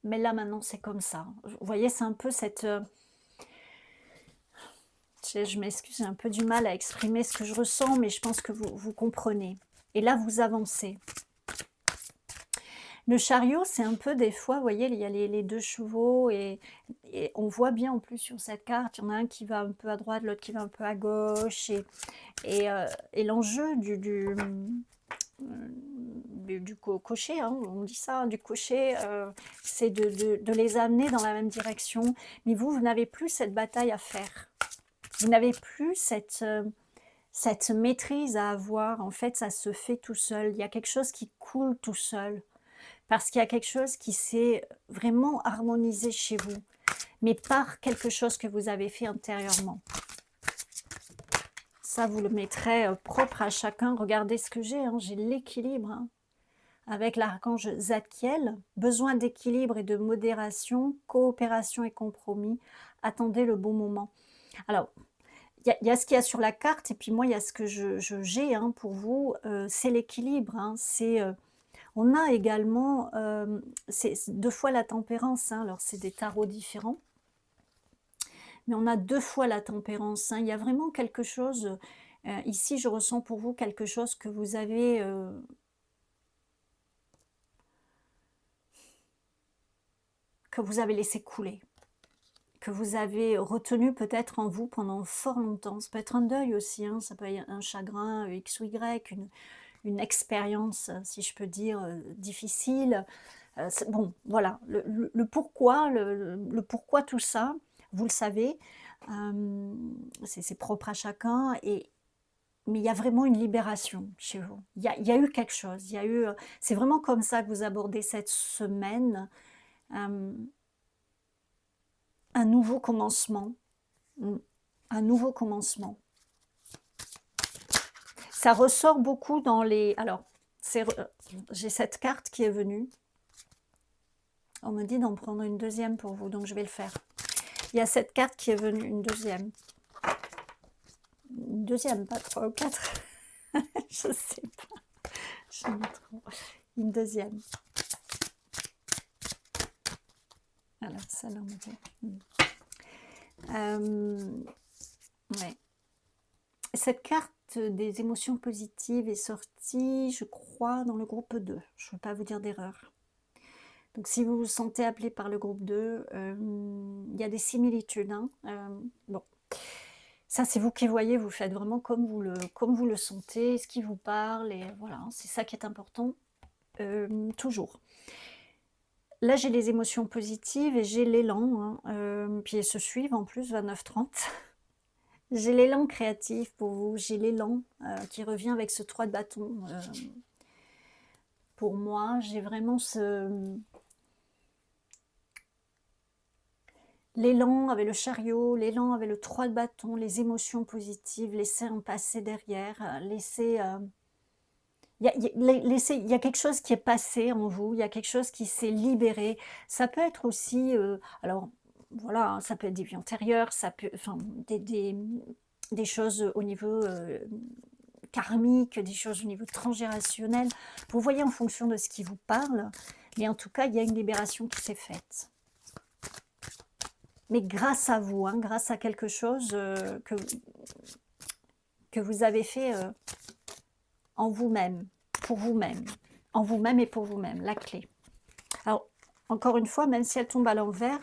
mais là, maintenant, c'est comme ça. Vous voyez, c'est un peu cette, je m'excuse, j'ai un peu du mal à exprimer ce que je ressens, mais je pense que vous comprenez et là, vous avancez. Le chariot, c'est un peu des fois, vous voyez, il y a les 2 chevaux et on voit bien en plus sur cette carte, il y en a un qui va un peu à droite, l'autre qui va un peu à gauche et l'enjeu du cocher, hein, on dit ça, du cocher, c'est de les amener dans la même direction. Mais vous n'avez plus cette bataille à faire. Vous n'avez plus cette maîtrise à avoir. En fait, ça se fait tout seul. Il y a quelque chose qui coule tout seul. Parce qu'il y a quelque chose qui s'est vraiment harmonisé chez vous, mais par quelque chose que vous avez fait intérieurement. Ça, vous le mettrez propre à chacun. Regardez ce que j'ai, hein, j'ai l'équilibre, hein, avec l'archange Zadkiel. Besoin d'équilibre et de modération, coopération et compromis. Attendez le bon moment. Alors, il y a ce qu'il y a sur la carte et puis moi, il y a ce que j'ai hein, pour vous. C'est l'équilibre, hein, on a également, c'est 2 fois la tempérance, hein, alors c'est des tarots différents, mais on a 2 fois la tempérance, hein. Il y a vraiment quelque chose, ici je ressens pour vous quelque chose que vous avez laissé couler, que vous avez retenu peut-être en vous pendant fort longtemps. Ça peut être un deuil aussi, hein, ça peut être un chagrin, X ou Y, une expérience, si je peux dire, difficile. Bon, voilà, le pourquoi tout ça, vous le savez, c'est propre à chacun mais il y a vraiment une libération chez vous. Il y a eu quelque chose, il y a eu, c'est vraiment comme ça que vous abordez cette semaine, hem, un nouveau commencement, mmh, un nouveau commencement. Ça ressort beaucoup dans les alors, j'ai cette carte qui est venue. On me dit d'en prendre une deuxième pour vous, donc je vais le faire. Il y a cette carte qui est venue, une deuxième. Une deuxième, pas 3 ou 4. Je sais pas. J'en ai trop. Une deuxième. Alors, celle-là, on va dire. Ouais. Cette carte des émotions positives est sortie, je crois, dans le groupe 2. Je ne veux pas vous dire d'erreur. Donc, si vous vous sentez appelé par le groupe 2, il y a des similitudes. Hein. Bon, ça, c'est vous qui voyez, vous faites vraiment comme vous le sentez, ce qui vous parle, et voilà, c'est ça qui est important, toujours. Là, j'ai les émotions positives et j'ai l'élan, hein, puis elles se suivent en plus, 29-30. J'ai l'élan créatif pour vous, j'ai l'élan qui revient avec ce 3 de bâton. Pour moi, j'ai vraiment l'élan avec le chariot, l'élan avec le 3 de bâton, les émotions positives, laisser un passé derrière, laisser... il y a quelque chose qui est passé en vous, il y a quelque chose qui s'est libéré. Ça peut être aussi, alors voilà, hein, ça peut être des vies antérieures, ça peut, enfin, des choses au niveau karmique, des choses au niveau transgénérationnel. Vous voyez en fonction de ce qui vous parle, mais en tout cas, il y a une libération qui s'est faite. Mais grâce à vous, hein, grâce à quelque chose que vous avez fait en vous-même, pour vous-même, en vous-même et pour vous-même, la clé. Alors, encore une fois, même si elle tombe à l'envers,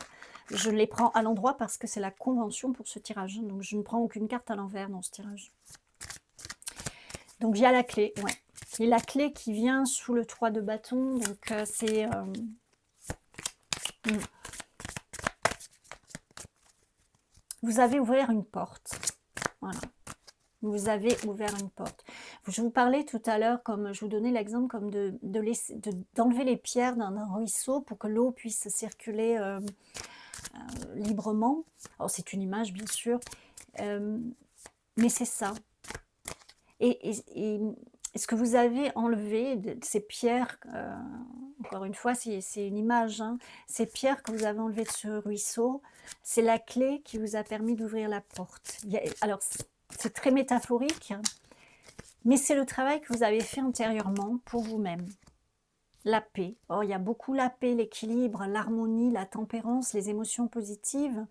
je les prends à l'endroit parce que c'est la convention pour ce tirage. Donc, je ne prends aucune carte à l'envers dans ce tirage. Donc, il y a la clé, ouais. Et la clé qui vient sous le 3 de bâton, donc c'est... vous avez ouvert une porte. Voilà. Vous avez ouvert une porte. Je vous parlais tout à l'heure, comme je vous donnais l'exemple, comme d'enlever les pierres d'un ruisseau pour que l'eau puisse circuler librement. Alors, c'est une image, bien sûr, mais c'est ça. Et ce que vous avez enlevé de ces pierres, encore une fois, c'est une image, hein, ces pierres que vous avez enlevées de ce ruisseau, c'est la clé qui vous a permis d'ouvrir la porte. Alors, c'est très métaphorique, mais c'est le travail que vous avez fait antérieurement pour vous-même. La paix. Oh, il y a beaucoup la paix, l'équilibre, l'harmonie, la tempérance, les émotions positives.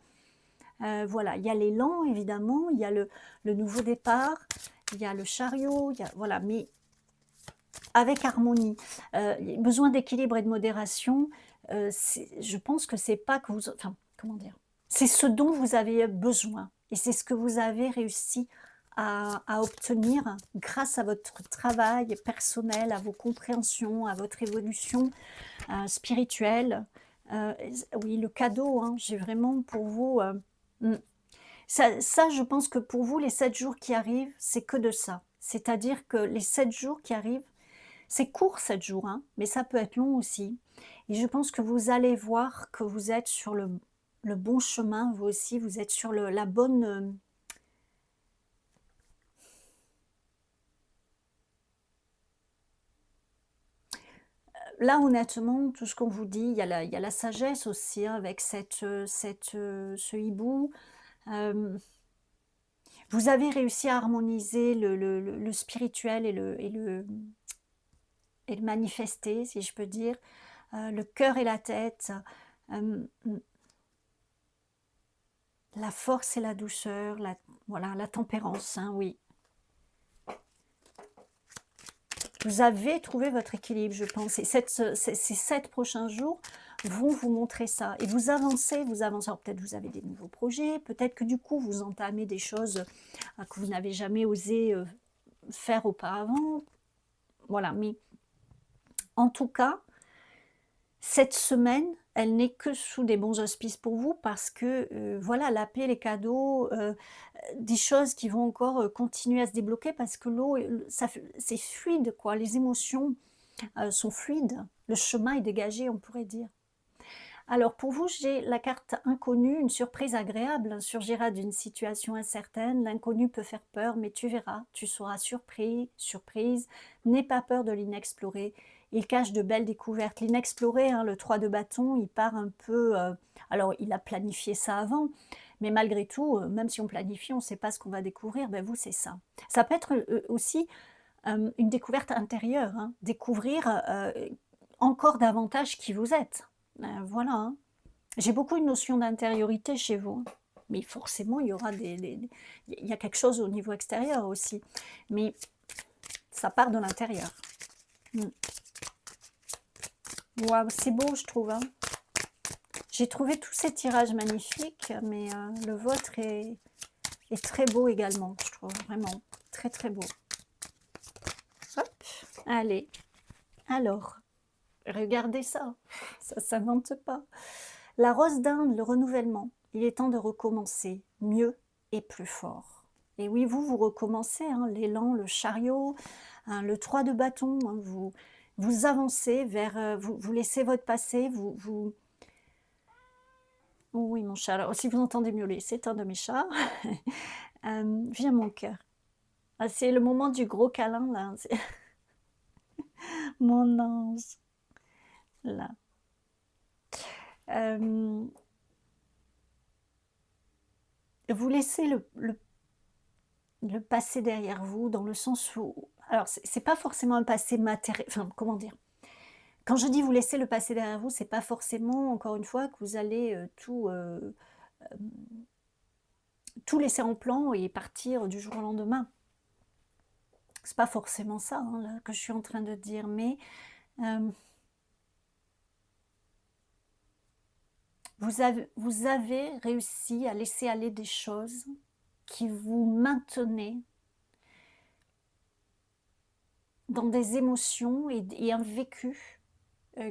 Voilà, il y a l'élan, évidemment, il y a le nouveau départ, il y a le chariot, voilà, mais avec harmonie. Besoin d'équilibre et de modération, je pense que c'est pas que vous... Enfin, comment dire, c'est ce dont vous avez besoin. Et c'est ce que vous avez réussi à obtenir grâce à votre travail personnel, à vos compréhensions, à votre évolution spirituelle. Oui, le cadeau, hein, j'ai vraiment pour vous... Ça, je pense que pour vous, les 7 jours qui arrivent, c'est que de ça. C'est-à-dire que les 7 jours qui arrivent, c'est court 7 jours, hein, mais ça peut être long aussi. Et je pense que vous allez voir que vous êtes sur le bon chemin, vous aussi, vous êtes sur la bonne... Là, honnêtement, tout ce qu'on vous dit, il y a la sagesse aussi, hein, avec ce hibou. Vous avez réussi à harmoniser le spirituel et le manifester, si je peux dire, le cœur et la tête, la force et la douceur, voilà, la tempérance, hein, oui. Vous avez trouvé votre équilibre, je pense. Et ces 7 prochains jours vont vous montrer ça. Et vous avancez, Alors, peut-être vous avez des nouveaux projets, peut-être que du coup, vous entamez des choses que vous n'avez jamais osé faire auparavant. Voilà, mais en tout cas, cette semaine, elle n'est que sous des bons auspices pour vous parce que, voilà, la paix, les cadeaux, des choses qui vont encore continuer à se débloquer parce que l'eau, c'est fluide, quoi. Les émotions sont fluides. Le chemin est dégagé, on pourrait dire. Alors pour vous, j'ai la carte inconnue, une surprise agréable surgira d'une situation incertaine. L'inconnu peut faire peur, mais tu verras, tu seras surprise. N'aie pas peur de l'inexploré. Il cache de belles découvertes. L'inexploré, hein, le 3 de bâton, il part un peu... alors il a planifié ça avant, mais malgré tout, même si on planifie, on ne sait pas ce qu'on va découvrir, ben vous c'est ça. Ça peut être aussi une découverte intérieure, hein, découvrir encore davantage qui vous êtes. Voilà, hein. J'ai beaucoup une notion d'intériorité chez vous, hein. Mais forcément, il y aura il y a quelque chose au niveau extérieur aussi. Mais ça part de l'intérieur. Waouh, c'est beau, je trouve, hein. J'ai trouvé tous ces tirages magnifiques, mais le vôtre est très beau également, je trouve, vraiment. Très, très beau. Hop, allez. Alors, regardez ça. Ça s'invente pas. La rose d'Inde, le renouvellement. Il est temps de recommencer, mieux et plus fort. Et oui, vous recommencez, hein, l'élan, le chariot, hein, le 3 de bâton, hein, vous avancez vers, vous laissez votre passé, Oui, mon chat, alors si vous entendez miauler, c'est un de mes chats. Viens mon cœur. Ah, c'est le moment du gros câlin, là. Mon ange. Là. vous laissez le passé derrière vous dans le sens où alors c'est pas forcément un passé matériel, enfin, comment dire? Quand je dis vous laissez le passé derrière vous, c'est pas forcément, encore une fois, que vous allez, tout laisser en plan et partir du jour au lendemain. C'est pas forcément ça, hein, là, que je suis en train de dire, mais, hem, vous avez réussi à laisser aller des choses qui vous maintenaient dans des émotions et un vécu,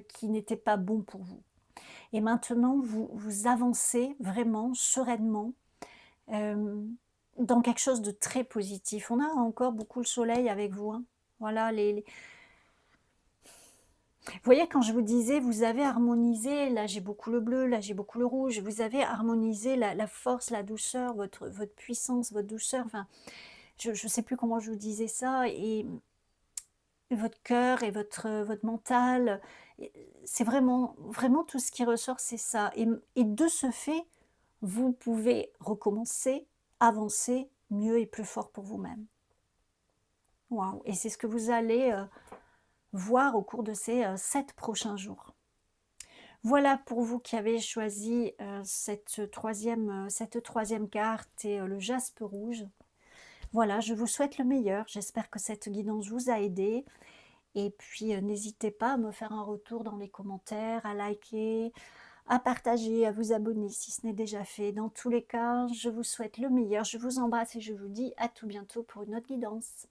qui n'était pas bon pour vous. Et maintenant vous avancez vraiment sereinement, hem, dans quelque chose de très positif. On a encore beaucoup le soleil avec vous, hein. Voilà les vous voyez quand je vous disais, vous avez harmonisé, là j'ai beaucoup le bleu, là j'ai beaucoup le rouge, vous avez harmonisé la force, la douceur, votre puissance, votre douceur, enfin, je ne sais plus comment je vous disais ça et votre cœur et votre mental, et c'est vraiment tout ce qui ressort, c'est ça et de ce fait, vous pouvez recommencer, avancer mieux et plus fort pour vous-même. Waouh et c'est ce que vous allez, voir au cours de ces, 7 prochains jours. Voilà pour vous qui avez choisi, cette troisième carte et le jaspe rouge. Voilà, je vous souhaite le meilleur. J'espère que cette guidance vous a aidé et puis, n'hésitez pas à me faire un retour dans les commentaires, à liker, à partager, à vous abonner si ce n'est déjà fait. Dans tous les cas, je vous souhaite le meilleur. Je vous embrasse et je vous dis à tout bientôt pour une autre guidance.